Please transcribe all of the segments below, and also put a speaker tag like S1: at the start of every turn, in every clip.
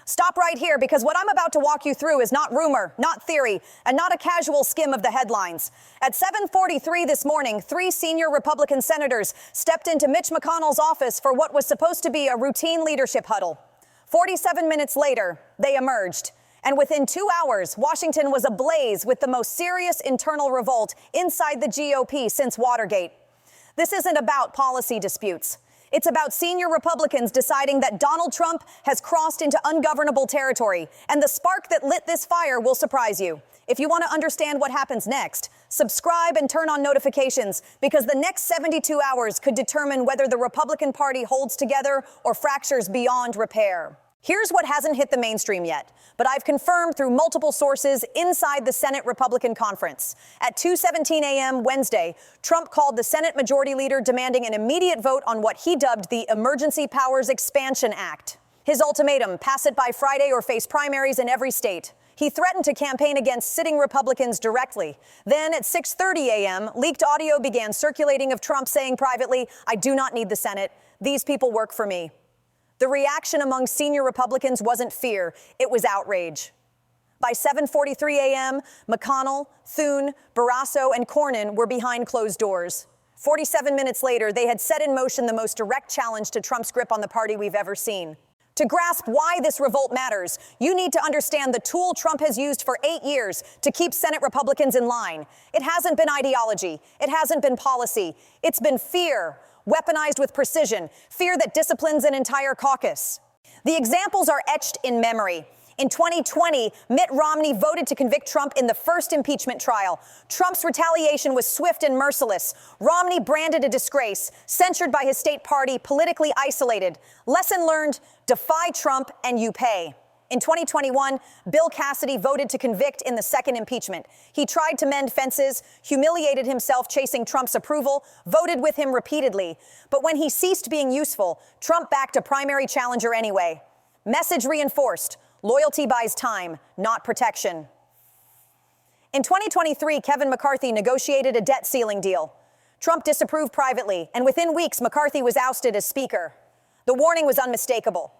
S1: Stop right here, because what I'm about to walk you through is not rumor, not theory, and not a casual skim of the headlines. At 7:43 this morning, 3 senior Republican senators stepped into Mitch McConnell's office for what was supposed to be a routine leadership huddle. 47 minutes later, they emerged. And within 2 hours, Washington was ablaze with the most serious internal revolt inside the GOP since Watergate. This isn't about policy disputes. It's about senior Republicans deciding that Donald Trump has crossed into ungovernable territory, and the spark that lit this fire will surprise you. If you want to understand what happens next, subscribe and turn on notifications, because the next 72 hours could determine whether the Republican Party holds together or fractures beyond repair. Here's what hasn't hit the mainstream yet, but I've confirmed through multiple sources inside the Senate Republican Conference. At 2:17 a.m. Wednesday, Trump called the Senate Majority Leader demanding an immediate vote on what he dubbed the Emergency Powers Expansion Act. His ultimatum: pass it by Friday or face primaries in every state. He threatened to campaign against sitting Republicans directly. Then at 6:30 a.m., leaked audio began circulating of Trump saying privately, "I do not need the Senate. These people work for me." The reaction among senior Republicans wasn't fear, it was outrage. By 7:43 a.m., McConnell, Thune, Barrasso, and Cornyn were behind closed doors. 47 minutes later, they had set in motion the most direct challenge to Trump's grip on the party we've ever seen. To grasp why this revolt matters, you need to understand the tool Trump has used for 8 years to keep Senate Republicans in line. It hasn't been ideology. It hasn't been policy. It's been fear, weaponized with precision, fear that disciplines an entire caucus. The examples are etched in memory. In 2020, Mitt Romney voted to convict Trump in the first impeachment trial. Trump's retaliation was swift and merciless. Romney branded a disgrace, censured by his state party, politically isolated. Lesson learned: defy Trump and you pay. In 2021, Bill Cassidy voted to convict in the second impeachment. He tried to mend fences, humiliated himself chasing Trump's approval, voted with him repeatedly. But when he ceased being useful, Trump backed a primary challenger anyway. Message reinforced: loyalty buys time, not protection. In 2023, Kevin McCarthy negotiated a debt ceiling deal. Trump disapproved privately, and within weeks, McCarthy was ousted as Speaker. The warning was unmistakable.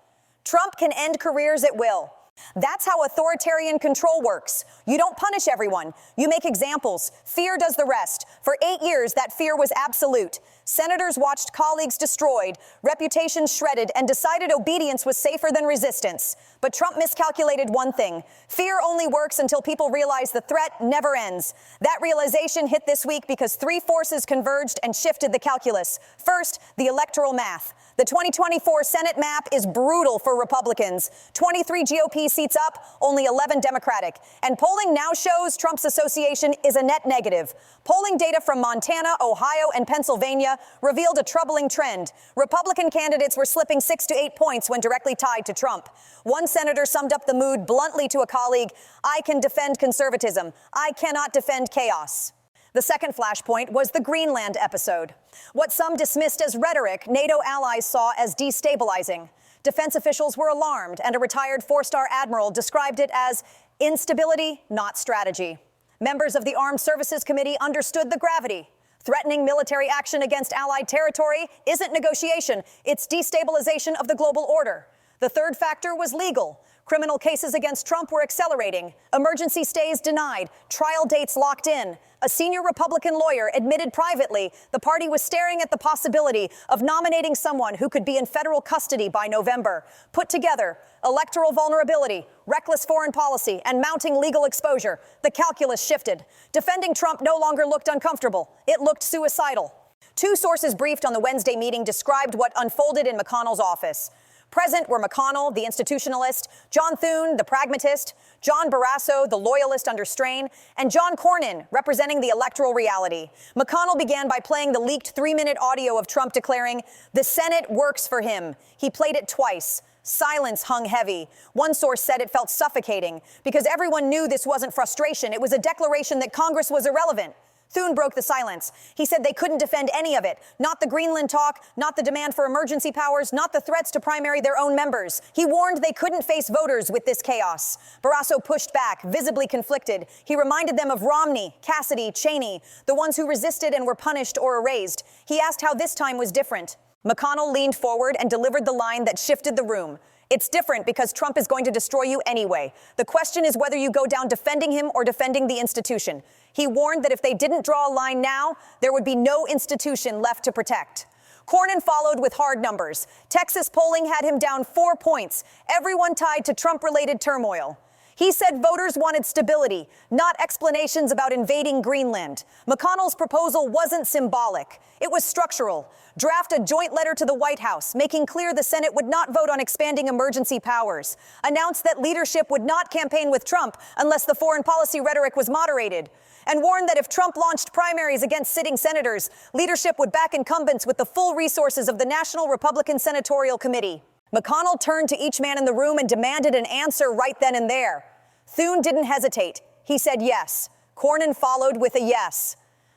S1: Trump can end careers at will. That's how authoritarian control works. You don't punish everyone. You make examples. Fear does the rest. For 8 years, that fear was absolute. Senators watched colleagues destroyed, reputations shredded, and decided obedience was safer than resistance. But Trump miscalculated one thing. Fear only works until people realize the threat never ends. That realization hit this week because 3 forces converged and shifted the calculus. First, the electoral math. The 2024 Senate map is brutal for Republicans. 23 GOP seats up, only 11 Democratic. And polling now shows Trump's association is a net negative. Polling data from Montana, Ohio, and Pennsylvania revealed a troubling trend. Republican candidates were slipping 6 to 8 points when directly tied to Trump. One senator summed up the mood bluntly to a colleague: "I can defend conservatism. I cannot defend chaos." The second flashpoint was the Greenland episode. What some dismissed as rhetoric, NATO allies saw as destabilizing. Defense officials were alarmed, and a retired 4-star admiral described it as instability, not strategy. Members of the Armed Services Committee understood the gravity. Threatening military action against allied territory isn't negotiation, it's destabilization of the global order. The third factor was legal. Criminal cases against Trump were accelerating. Emergency stays denied. Trial dates locked in. A senior Republican lawyer admitted privately the party was staring at the possibility of nominating someone who could be in federal custody by November. Put together, electoral vulnerability, reckless foreign policy, and mounting legal exposure. The calculus shifted. Defending Trump no longer looked uncomfortable. It looked suicidal. 2 sources briefed on the Wednesday meeting described what unfolded in McConnell's office. Present were McConnell, the institutionalist, John Thune, the pragmatist, John Barrasso, the loyalist under strain, and John Cornyn, representing the electoral reality. McConnell began by playing the leaked 3-minute audio of Trump declaring, "The Senate works for him." He played it twice. Silence hung heavy. One source said it felt suffocating because everyone knew this wasn't frustration. It was a declaration that Congress was irrelevant. Thune broke the silence. He said they couldn't defend any of it. Not the Greenland talk, not the demand for emergency powers, not the threats to primary their own members. He warned they couldn't face voters with this chaos. Barrasso pushed back, visibly conflicted. He reminded them of Romney, Cassidy, Cheney, the ones who resisted and were punished or erased. He asked how this time was different. McConnell leaned forward and delivered the line that shifted the room. It's different because Trump is going to destroy you anyway. The question is whether you go down defending him or defending the institution. He warned that if they didn't draw a line now, there would be no institution left to protect. Cornyn followed with hard numbers. Texas polling had him down 4 points, everyone tied to Trump-related turmoil. He said voters wanted stability, not explanations about invading Greenland. McConnell's proposal wasn't symbolic. It was structural. Draft a joint letter to the White House, making clear the Senate would not vote on expanding emergency powers. Announce that leadership would not campaign with Trump unless the foreign policy rhetoric was moderated. And warned that if Trump launched primaries against sitting senators, leadership would back incumbents with the full resources of the National Republican Senatorial Committee. McConnell turned to each man in the room and demanded an answer right then and there. Thune didn't hesitate. He said yes. Cornyn followed with a yes.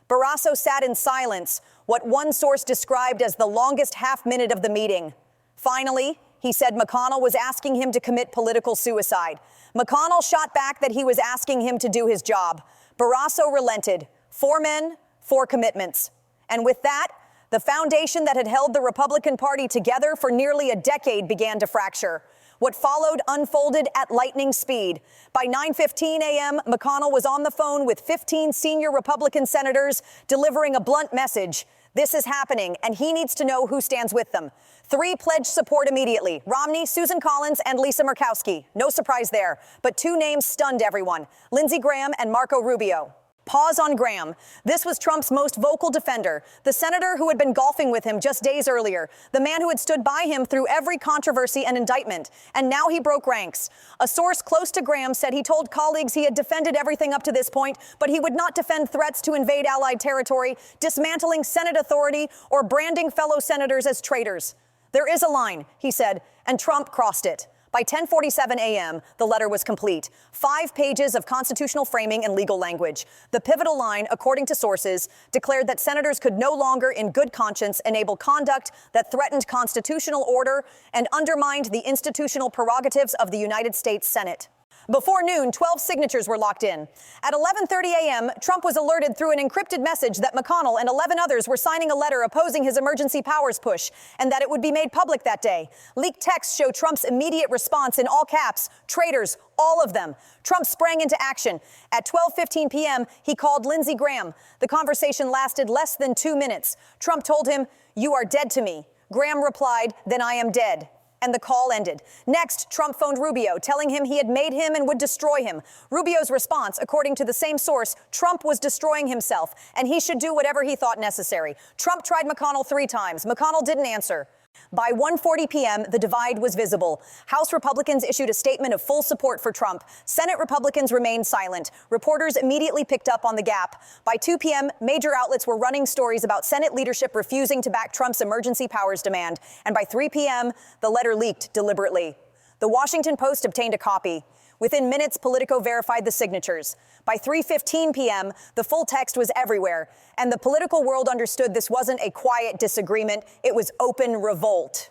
S1: Barrasso sat in silence, what one source described as the longest half-minute of the meeting. Finally, he said McConnell was asking him to commit political suicide. McConnell shot back that he was asking him to do his job. Barrasso relented. 4 men, 4 commitments. And with that, the foundation that had held the Republican Party together for nearly a decade began to fracture. What followed unfolded at lightning speed. By 9:15 a.m., McConnell was on the phone with 15 senior Republican senators, delivering a blunt message. This is happening, and he needs to know who stands with them. 3 pledged support immediately: Romney, Susan Collins, and Lisa Murkowski. No surprise there. But 2 names stunned everyone: Lindsey Graham and Marco Rubio. Pause on Graham. This was Trump's most vocal defender, the senator who had been golfing with him just days earlier, the man who had stood by him through every controversy and indictment. And now he broke ranks. A source close to Graham said he told colleagues he had defended everything up to this point, but he would not defend threats to invade allied territory, dismantling Senate authority, or branding fellow senators as traitors. There is a line, he said, and Trump crossed it. By 10:47 a.m., the letter was complete. 5 pages of constitutional framing and legal language. The pivotal line, according to sources, declared that senators could no longer, in good conscience, enable conduct that threatened constitutional order and undermined the institutional prerogatives of the United States Senate. Before noon, 12 signatures were locked in. At 11:30 a.m., Trump was alerted through an encrypted message that McConnell and 11 others were signing a letter opposing his emergency powers push, and that it would be made public that day. Leaked texts show Trump's immediate response in all caps: traitors, all of them. Trump sprang into action. At 12:15 p.m., he called Lindsey Graham. The conversation lasted less than 2 minutes. Trump told him, "You are dead to me." Graham replied, "Then I am dead." And the call ended. Next, Trump phoned Rubio, telling him he had made him and would destroy him. Rubio's response, according to the same source: Trump was destroying himself, and he should do whatever he thought necessary. Trump tried McConnell 3 times. McConnell didn't answer. By 1:40 p.m., the divide was visible. House Republicans issued a statement of full support for Trump. Senate Republicans remained silent. Reporters immediately picked up on the gap. By 2 p.m., major outlets were running stories about Senate leadership refusing to back Trump's emergency powers demand. And by 3 p.m., the letter leaked deliberately. The Washington Post obtained a copy. Within minutes, Politico verified the signatures. By 3:15 p.m., the full text was everywhere, and the political world understood this wasn't a quiet disagreement, it was open revolt.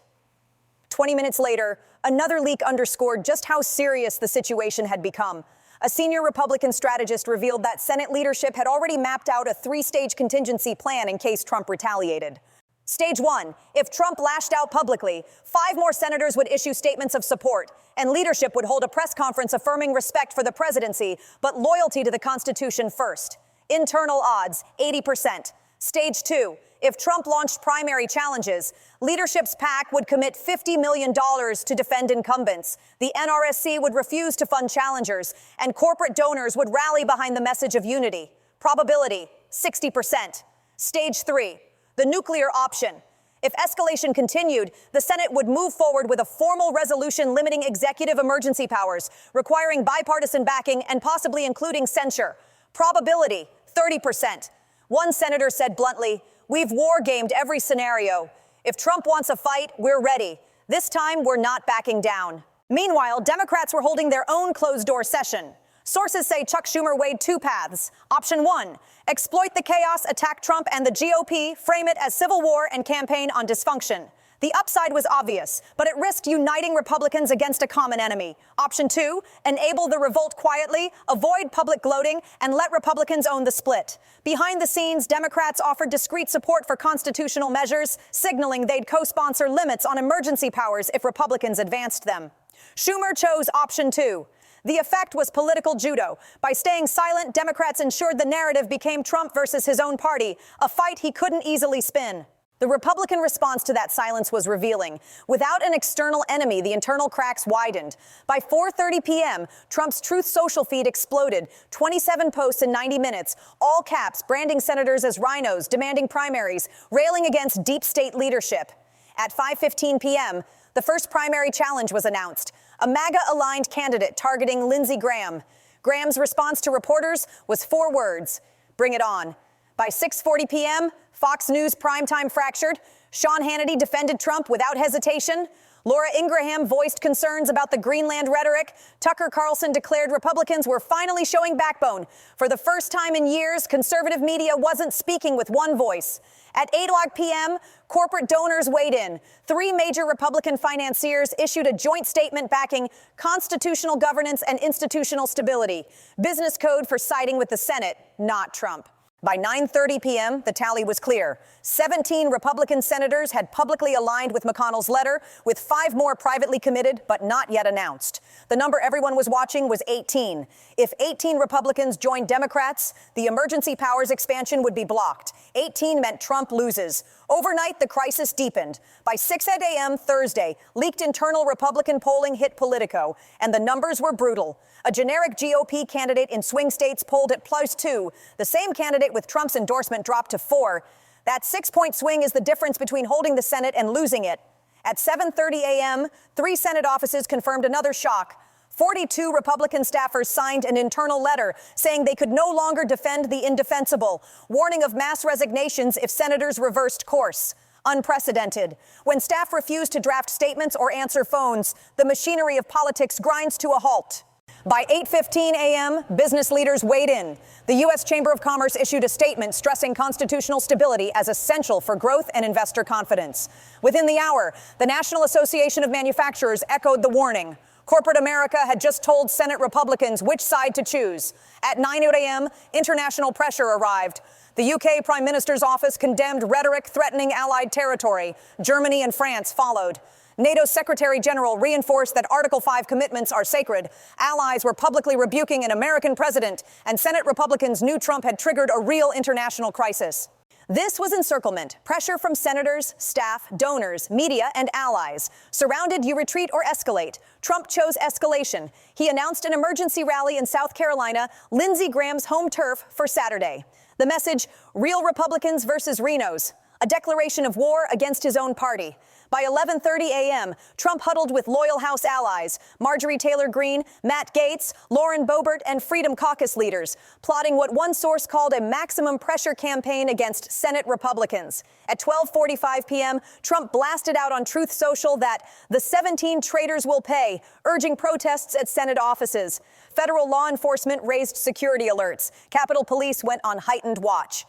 S1: 20 minutes later, another leak underscored just how serious the situation had become. A senior Republican strategist revealed that Senate leadership had already mapped out a 3-stage contingency plan in case Trump retaliated. Stage 1, if Trump lashed out publicly, 5 more senators would issue statements of support, and leadership would hold a press conference affirming respect for the presidency, but loyalty to the Constitution first. Internal odds, 80%. Stage 2, if Trump launched primary challenges, leadership's PAC would commit $50 million to defend incumbents. The NRSC would refuse to fund challengers, and corporate donors would rally behind the message of unity. Probability, 60%. Stage 3, the nuclear option. If escalation continued, the Senate would move forward with a formal resolution limiting executive emergency powers, requiring bipartisan backing and possibly including censure. Probability, 30%. One senator said bluntly, "We've war-gamed every scenario. If Trump wants a fight, we're ready. This time, we're not backing down." Meanwhile, Democrats were holding their own closed-door session. Sources say Chuck Schumer weighed 2 paths. Option 1, exploit the chaos, attack Trump and the GOP, frame it as civil war, and campaign on dysfunction. The upside was obvious, but it risked uniting Republicans against a common enemy. Option 2, enable the revolt quietly, avoid public gloating, and let Republicans own the split. Behind the scenes, Democrats offered discreet support for constitutional measures, signaling they'd co-sponsor limits on emergency powers if Republicans advanced them. Schumer chose option 2. The effect was political judo. By staying silent, Democrats ensured the narrative became Trump versus his own party, a fight he couldn't easily spin. The Republican response to that silence was revealing. Without an external enemy, the internal cracks widened. By 4:30 p.m., Trump's Truth Social feed exploded. 27 posts in 90 minutes, all caps, branding senators as rhinos, demanding primaries, railing against deep state leadership. At 5:15 p.m., the first primary challenge was announced. A MAGA-aligned candidate targeting Lindsey Graham. Graham's response to reporters was 4 words: bring it on. By 6:40 p.m., Fox News primetime fractured. Sean Hannity defended Trump without hesitation. Laura Ingraham voiced concerns about the Greenland rhetoric. Tucker Carlson declared Republicans were finally showing backbone. For the first time in years, conservative media wasn't speaking with one voice. At 8 p.m., corporate donors weighed in. 3 major Republican financiers issued a joint statement backing constitutional governance and institutional stability. Business code for siding with the Senate, not Trump. By 9:30 p.m., the tally was clear. 17 Republican senators had publicly aligned with McConnell's letter, with 5 more privately committed but not yet announced. The number everyone was watching was 18. If 18 Republicans joined Democrats, the emergency powers expansion would be blocked. 18 meant Trump loses. Overnight, the crisis deepened. By 6 a.m. Thursday, leaked internal Republican polling hit Politico, and the numbers were brutal. A generic GOP candidate in swing states polled at +2. The same candidate with Trump's endorsement dropped to 4. That 6-point swing is the difference between holding the Senate and losing it. At 7:30 a.m., 3 Senate offices confirmed another shock. 42 Republican staffers signed an internal letter saying they could no longer defend the indefensible, warning of mass resignations if senators reversed course. Unprecedented. When staff refused to draft statements or answer phones, the machinery of politics grinds to a halt. By 8:15 a.m., business leaders weighed in. The U.S. Chamber of Commerce issued a statement stressing constitutional stability as essential for growth and investor confidence. Within the hour, the National Association of Manufacturers echoed the warning. Corporate America had just told Senate Republicans which side to choose. At 9 a.m., international pressure arrived. The UK Prime Minister's office condemned rhetoric threatening allied territory. Germany and France followed. NATO's Secretary General reinforced that Article 5 commitments are sacred. Allies were publicly rebuking an American president, and Senate Republicans knew Trump had triggered a real international crisis. This was encirclement. Pressure from senators, staff, donors, media, and allies. Surrounded, you retreat or escalate. Trump chose escalation. He announced an emergency rally in South Carolina, Lindsey Graham's home turf, for Saturday. The message, real Republicans versus Rhinos. A declaration of war against his own party. By 11:30 a.m., Trump huddled with loyal House allies, Marjorie Taylor Greene, Matt Gaetz, Lauren Boebert, and Freedom Caucus leaders, plotting what one source called a maximum pressure campaign against Senate Republicans. At 12:45 p.m., Trump blasted out on Truth Social that the 17 traitors will pay, urging protests at Senate offices. Federal law enforcement raised security alerts. Capitol Police went on heightened watch.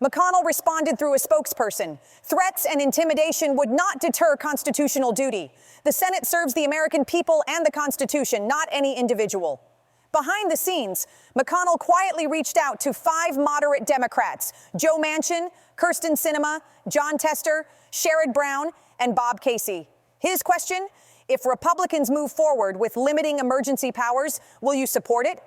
S1: McConnell responded through a spokesperson. Threats and intimidation would not deter constitutional duty. The Senate serves the American people and the Constitution, not any individual. Behind the scenes, McConnell quietly reached out to 5 moderate Democrats: Joe Manchin, Kirsten Sinema, John Tester, Sherrod Brown, and Bob Casey. His question: if Republicans move forward with limiting emergency powers, will you support it?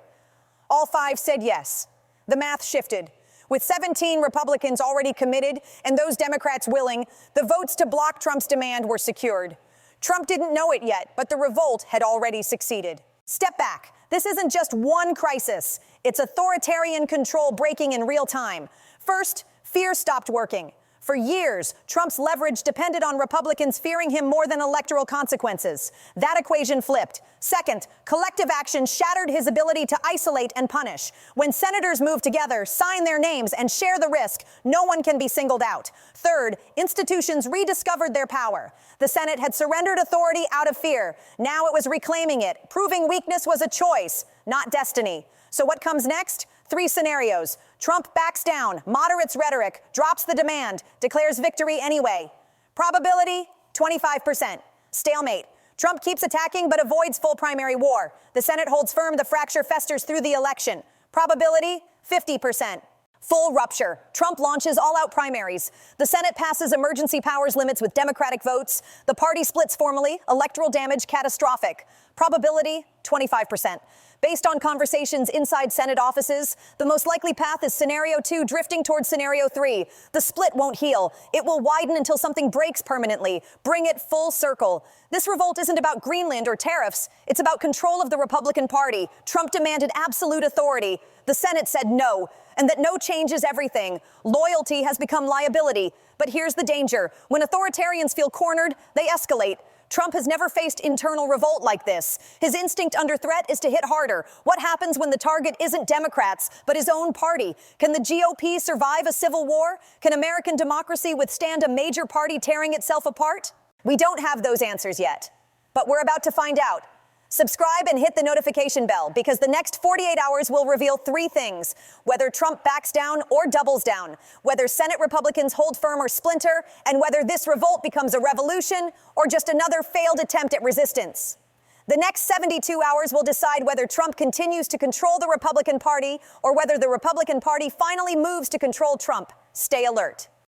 S1: All 5 said yes. The math shifted. With 17 Republicans already committed and those Democrats willing, the votes to block Trump's demand were secured. Trump didn't know it yet, but the revolt had already succeeded. Step back. This isn't just one crisis. It's authoritarian control breaking in real time. First, fear stopped working. For years, Trump's leverage depended on Republicans fearing him more than electoral consequences. That equation flipped. Second, collective action shattered his ability to isolate and punish. When senators move together, sign their names, and share the risk, no one can be singled out. Third, institutions rediscovered their power. The Senate had surrendered authority out of fear. Now it was reclaiming it, proving weakness was a choice, not destiny. So what comes next? 3 scenarios. Trump backs down, moderates rhetoric, drops the demand, declares victory anyway. Probability, 25%. Stalemate. Trump keeps attacking but avoids full primary war. The Senate holds firm, the fracture festers through the election. Probability, 50%. Full rupture. Trump launches all-out primaries. The Senate passes emergency powers limits with Democratic votes. The party splits formally. Electoral damage catastrophic. Probability, 25%. Based on conversations inside Senate offices, the most likely path is Scenario 2 drifting towards Scenario 3. The split won't heal. It will widen until something breaks permanently. Bring it full circle. This revolt isn't about Greenland or tariffs. It's about control of the Republican Party. Trump demanded absolute authority. The Senate said no, and that no change is everything. Loyalty has become liability. But here's the danger. When authoritarians feel cornered, they escalate. Trump has never faced internal revolt like this. His instinct under threat is to hit harder. What happens when the target isn't Democrats, but his own party? Can the GOP survive a civil war? Can American democracy withstand a major party tearing itself apart? We don't have those answers yet, but we're about to find out. Subscribe and hit the notification bell because the next 48 hours will reveal 3 things: whether Trump backs down or doubles down, whether Senate Republicans hold firm or splinter, and whether this revolt becomes a revolution or just another failed attempt at resistance. The next 72 hours will decide whether Trump continues to control the Republican Party or whether the Republican Party finally moves to control Trump. Stay alert.